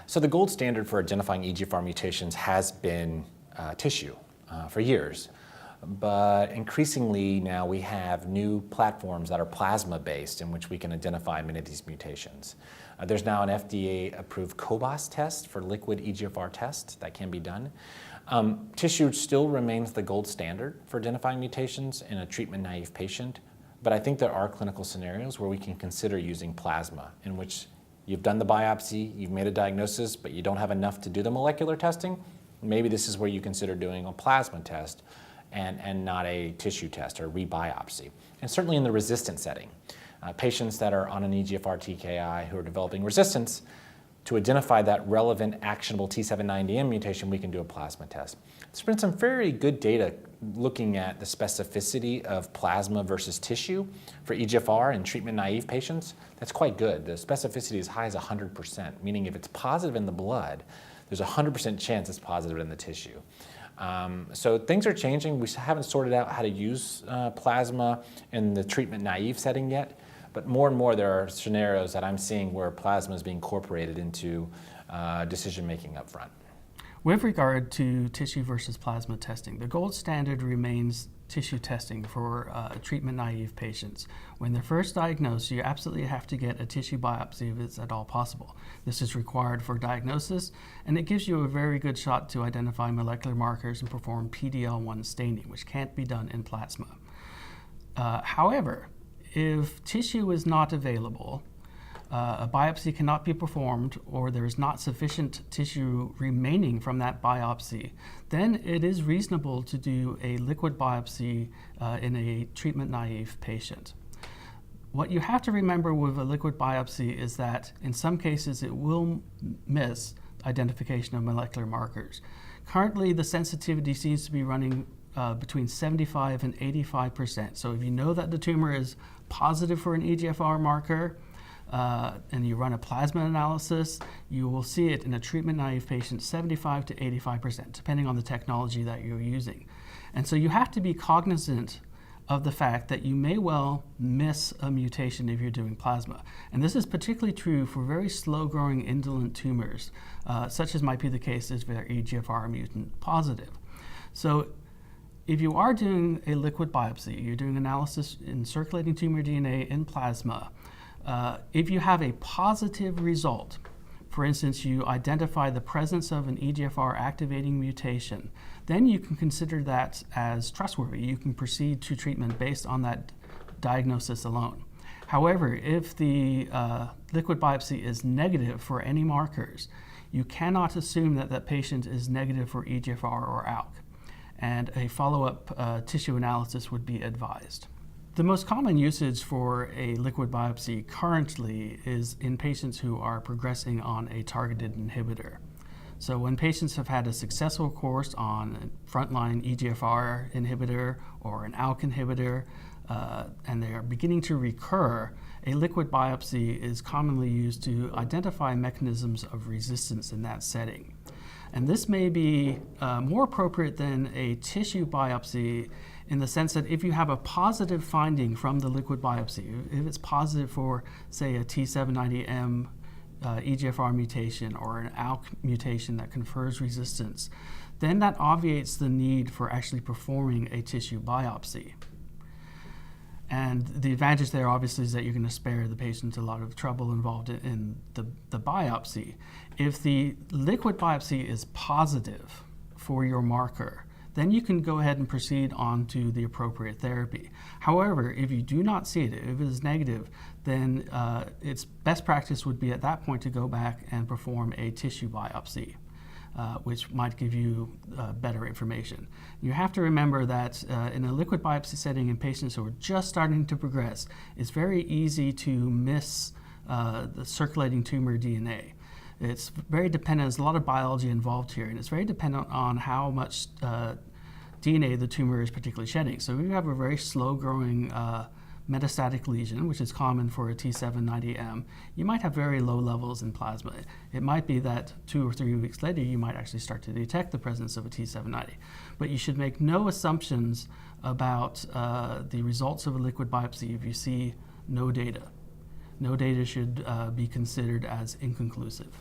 So the gold standard for identifying EGFR mutations has been tissue for years. But increasingly now we have new platforms that are plasma-based in which we can identify many of these mutations. There's now an FDA-approved COBAS test for liquid EGFR test that can be done. Tissue still remains the gold standard for identifying mutations in a treatment-naive patient, but I think there are clinical scenarios where we can consider using plasma, in which you've done the biopsy, you've made a diagnosis, but you don't have enough to do the molecular testing. Maybe this is where you consider doing a plasma test and not a tissue test or rebiopsy. And certainly in the resistant setting, patients that are on an EGFR TKI who are developing resistance, to identify that relevant actionable T790M mutation, we can do a plasma test. There's been some very good data looking at the specificity of plasma versus tissue for EGFR in treatment-naive patients. That's quite good. The specificity is as high as 100%, meaning if it's positive in the blood, there's a 100% chance it's positive in the tissue. So things are changing. We haven't sorted out how to use plasma in the treatment-naive setting yet, but more and more there are scenarios that I'm seeing where plasma is being incorporated into decision-making up front. With regard to tissue versus plasma testing, the gold standard remains tissue testing for treatment-naive patients. When they're first diagnosed, you absolutely have to get a tissue biopsy if it's at all possible. This is required for diagnosis, and it gives you a very good shot to identify molecular markers and perform PD-L1 staining, which can't be done in plasma. However, if tissue is not available, a biopsy cannot be performed, or there is not sufficient tissue remaining from that biopsy, then it is reasonable to do a liquid biopsy in a treatment-naive patient. What you have to remember with a liquid biopsy is that in some cases it will miss identification of molecular markers. Currently, the sensitivity seems to be running between 75 and 85%. So if you know that the tumor is positive for an EGFR marker, and you run a plasma analysis, you will see it in a treatment-naive patient 75 to 85%, depending on the technology that you're using. And so you have to be cognizant of the fact that you may well miss a mutation if you're doing plasma. And this is particularly true for very slow-growing indolent tumors, such as might be the case if they're EGFR mutant positive. So if you are doing a liquid biopsy, you're doing analysis in circulating tumor DNA in plasma, if you have a positive result, for instance, you identify the presence of an EGFR activating mutation, then you can consider that as trustworthy. You can proceed to treatment based on that diagnosis alone. However, if the liquid biopsy is negative for any markers, you cannot assume that that patient is negative for EGFR or ALK, and a follow-up tissue analysis would be advised. The most common usage for a liquid biopsy currently is in patients who are progressing on a targeted inhibitor. So when patients have had a successful course on a frontline EGFR inhibitor or an ALK inhibitor, and they are beginning to recur, a liquid biopsy is commonly used to identify mechanisms of resistance in that setting. And this may be more appropriate than a tissue biopsy in the sense that if you have a positive finding from the liquid biopsy, if it's positive for, say, a T790M EGFR mutation or an ALK mutation that confers resistance, then that obviates the need for actually performing a tissue biopsy. And the advantage there, obviously, is that you're going to spare the patient a lot of trouble involved in the biopsy. If the liquid biopsy is positive for your marker, then you can go ahead and proceed on to the appropriate therapy. However, if you do not see it, if it is negative, then its best practice would be at that point to go back and perform a tissue biopsy, which might give you better information. You have to remember that in a liquid biopsy setting in patients who are just starting to progress, it's very easy to miss the circulating tumor DNA. It's very dependent, there's a lot of biology involved here, and it's very dependent on how much DNA the tumor is particularly shedding. So if you have a very slow-growing metastatic lesion, which is common for a T790M, you might have very low levels in plasma. It might be that 2 or 3 weeks later, you might actually start to detect the presence of a T790. But you should make no assumptions about the results of a liquid biopsy if you see no data. No data should be considered as inconclusive.